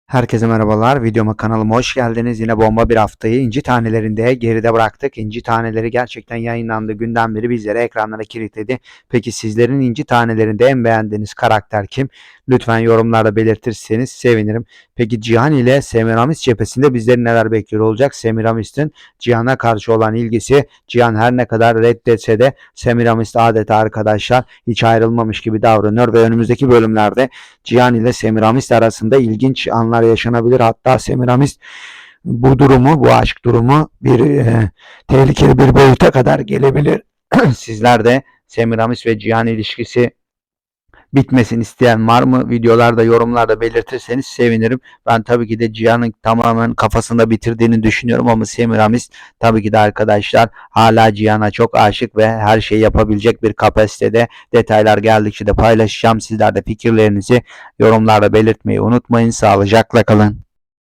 Herkese merhabalar. Videoma kanalıma hoş geldiniz. Yine bomba bir haftayı İnci Tanelerinde geride bıraktık. İnci Taneleri gerçekten yayınlandığı günden beri bizlere ekranlara kilitledi. Peki sizlerin İnci Tanelerinde en beğendiğiniz karakter kim? Lütfen yorumlarda belirtirseniz sevinirim. Peki Cihan ile Semiramis cephesinde bizleri neler bekliyor olacak? Semiramis'in Cihan'a karşı olan ilgisi, Cihan her ne kadar reddetse de Semiramis adeta arkadaşlar hiç ayrılmamış gibi davranıyor ve önümüzdeki bölümlerde Cihan ile Semiramis arasında ilginç anlar yaşanabilir. Hatta Semiramis bu aşk durumu bir tehlikeli bir boyuta kadar gelebilir. Sizler de Semiramis ve Cihan ilişkisi bitmesini isteyen var mı? Videolarda, yorumlarda belirtirseniz sevinirim. Ben tabii ki de Cihan'ın tamamen kafasında bitirdiğini düşünüyorum ama Semiramis tabii ki de arkadaşlar hala Cihan'a çok aşık ve her şeyi yapabilecek bir kapasitede. Detaylar geldikçe de paylaşacağım. Sizler de fikirlerinizi yorumlarda belirtmeyi unutmayın. Sağlıcakla kalın.